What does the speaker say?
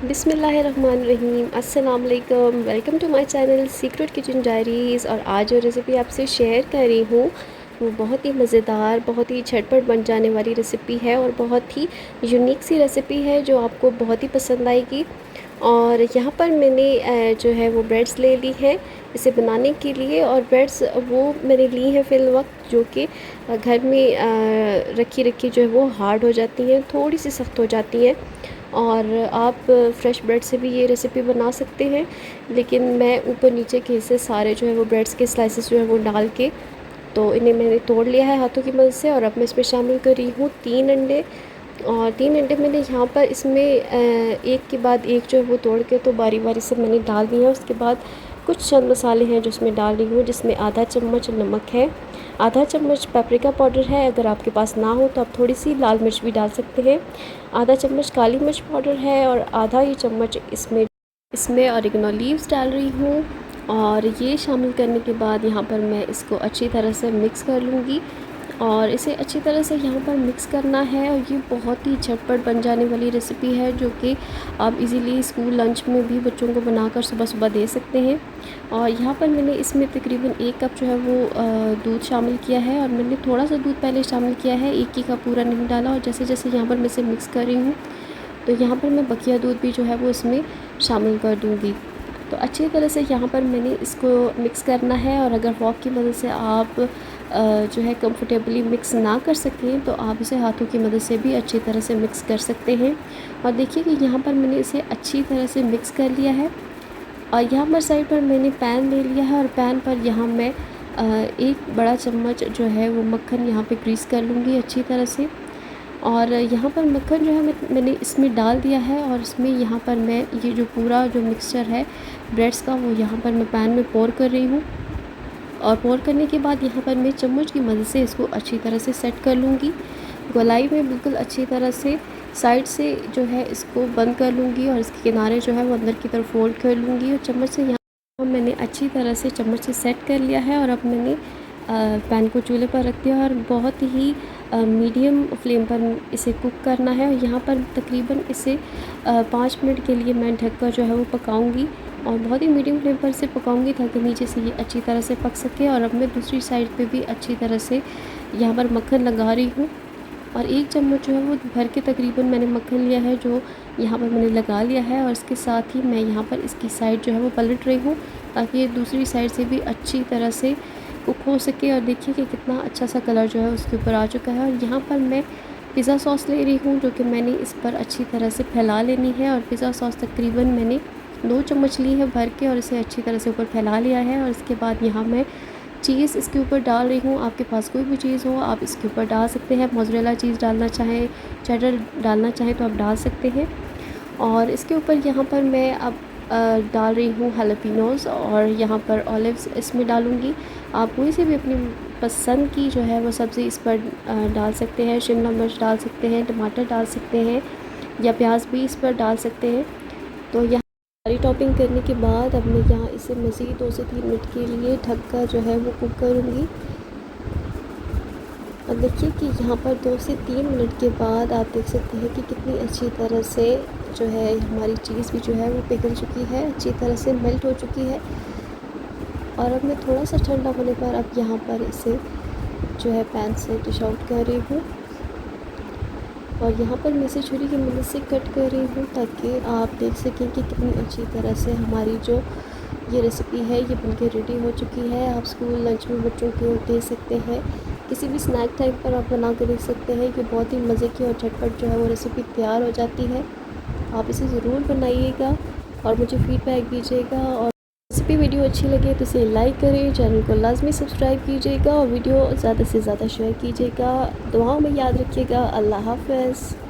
बिस्मिल्लाहिर्रहमानिर्रहीम अस्सलाम वालेकुम। Welcome to my channel Secret Kitchen Diaries. और आज जो रेसिपी आपसे शेयर कर रही हूँ वो बहुत ही मज़ेदार, बहुत ही झटपट बन जाने वाली रेसिपी है और बहुत ही यूनिक सी रेसिपी है जो आपको बहुत ही पसंद आएगी। और यहाँ पर मैंने जो है वो ब्रेड्स ले ली है इसे बनाने के लिए। और ब्रेड्स वो मैंने ली हैं फ़िल वक्त जो कि घर में रखी रखी जो है वो हार्ड हो जाती हैं, थोड़ी सी सख्त हो जाती हैं। और आप फ्रेश ब्रेड से भी ये रेसिपी बना सकते हैं, लेकिन मैं ऊपर नीचे के हिस्से सारे जो है वो ब्रेड्स के स्लाइसेस जो है वो डाल के तो इन्हें मैंने तोड़ लिया है हाथों की मदद से। और अब मैं इसमें शामिल कर रही हूँ 3 अंडे। और 3 अंडे मैंने यहाँ पर इसमें एक के बाद एक जो है वो तोड़ के तो बारी बारी से मैंने डाल दिया है। उसके बाद कुछ चंद मसाले हैं जो इसमें डाल रही हूँ, जिसमें आधा चम्मच नमक है, आधा चम्मच पेपरिका पाउडर है, अगर आपके पास ना हो तो आप थोड़ी सी लाल मिर्च भी डाल सकते हैं, आधा चम्मच काली मिर्च पाउडर है और आधा ही चम्मच इसमें ऑरिगेनो लीव्स डाल रही हूँ। और ये शामिल करने के बाद यहाँ पर मैं इसको अच्छी तरह से मिक्स कर लूँगी। और इसे अच्छी तरह से यहाँ पर मिक्स करना है। और ये बहुत ही झटपट बन जाने वाली रेसिपी है जो कि आप इजीली स्कूल लंच में भी बच्चों को बनाकर सुबह सुबह दे सकते हैं। और यहाँ पर मैंने इसमें तकरीबन 1 कप जो है वो दूध शामिल किया है। और मैंने थोड़ा सा दूध पहले शामिल किया है, 1 ही कप पूरा नहीं डाला। और जैसे जैसे यहाँ पर मैं इसे मिक्स कर रही हूँ तो यहाँ पर मैं बकिया दूध भी जो है वो इसमें शामिल कर दूँगी। तो अच्छी तरह से यहाँ पर मैंने इसको मिक्स करना है। और अगर फॉक की मदद से आप जो है कंफर्टेबली मिक्स ना कर सकें तो आप इसे हाथों की मदद से भी अच्छी तरह से मिक्स कर सकते हैं। और देखिए कि यहाँ पर मैंने इसे अच्छी तरह से मिक्स कर लिया है। और यहाँ पर साइड पर मैंने पैन ले लिया है और पैन पर यहाँ मैं 1 बड़ा चम्मच जो है वो मक्खन यहाँ पे ग्रीस कर लूँगी अच्छी तरह से। और यहाँ पर मक्खन जो है मैंने इसमें डाल दिया है। और इसमें यहाँ पर मैं ये जो पूरा जो मिक्सचर है ब्रेड्स का वो यहाँ पर मैं पैन में पोर कर रही हूँ। और पोर करने के बाद यहाँ पर मैं चम्मच की मदद से इसको अच्छी तरह से सेट कर लूँगी। गोलाई में बिल्कुल अच्छी तरह से साइड से जो है इसको बंद कर लूँगी और इसके किनारे जो है वो अंदर की तरफ फोल्ड कर लूँगी। और चम्मच से यहाँ मैंने अच्छी तरह से चम्मच से सेट कर लिया है। और अब मैंने पैन को चूल्हे पर रख दिया और बहुत ही मीडियम फ्लेम पर इसे कुक करना है। और यहाँ पर तकरीबन इसे 5 मिनट के लिए मैं ढककर जो है वो पकाऊंगी। और बहुत ही मीडियम फ्लेम पर इसे पकाऊंगी ताकि नीचे से ये अच्छी तरह से पक सके। और अब मैं दूसरी साइड पे भी अच्छी तरह से यहाँ पर मक्खन लगा रही हूँ। और 1 चम्मच जो है वो भर के तकरीबन मैंने मक्खन लिया है जो यहाँ पर मैंने लगा लिया है। और इसके साथ ही मैं यहाँ पर इसकी साइड जो है वो पलट रही हूँ ताकि ये दूसरी साइड से भी अच्छी तरह से कुक हो सके। और देखिए कि कितना अच्छा सा कलर जो है उसके ऊपर आ चुका है। और यहाँ पर मैं पिज़्ज़ा सॉस ले रही हूँ जो कि मैंने इस पर अच्छी तरह से फैला लेनी है। और पिज़्ज़ा सॉस तकरीबन मैंने 2 चम्मच ली है भर के और इसे अच्छी तरह से ऊपर फैला लिया है। और इसके बाद यहाँ मैं चीज़ इसके ऊपर डाल रही हूँ। आपके पास कोई भी चीज़ हो आप इसके ऊपर डाल सकते हैं, मोज़रेला चीज़ डालना चाहें, चेडर डालना चाहें तो आप डाल सकते हैं। और इसके ऊपर यहाँ पर मैं अब डाल रही हूँ हैलोपिनोज़ और यहाँ पर ऑलिव्स इसमें डालूँगी। आप कोई से भी अपनी पसंद की जो है वो सब्ज़ी इस पर डाल सकते हैं, शिमला मिर्च डाल सकते हैं, टमाटर डाल सकते हैं या प्याज भी इस पर डाल सकते हैं। तो यहाँ सारी टॉपिंग करने के बाद अब मैं यहाँ इसे मज़ीद 2 से 3 मिनट के लिए ढक कर जो है वो कुक करूँगी। अब देखिए कि यहाँ पर 2 से 3 मिनट के बाद आप देख सकते हैं कि कितनी अच्छी तरह से जो है हमारी चीज़ भी जो है वो पिघल चुकी है, अच्छी तरह से मेल्ट हो चुकी है। और अब मैं थोड़ा सा ठंडा होने पर अब यहाँ पर इसे जो है पैन से डिश आउट कर रही हूँ। और यहाँ पर मैं इसे छुरी की मदद से कट कर रही हूँ ताकि आप देख सकें कि कितनी अच्छी तरह से हमारी जो ये रेसिपी है ये बनके रेडी हो चुकी है। आप स्कूल लंच में बच्चों को दे सकते हैं, किसी भी स्नैक टाइम पर आप बना कर देख सकते हैं। ये बहुत ही मज़े की और झटपट जो है वो रेसिपी तैयार हो जाती है। आप इसे ज़रूर बनाइएगा और मुझे फीडबैक दीजिएगा। और रेसिपी वीडियो अच्छी लगे तो इसे लाइक करें, चैनल को लाजमी सब्सक्राइब कीजिएगा और वीडियो ज़्यादा से ज़्यादा शेयर कीजिएगा। दुआओं में याद रखिएगा। अल्लाह हाफ़िज़।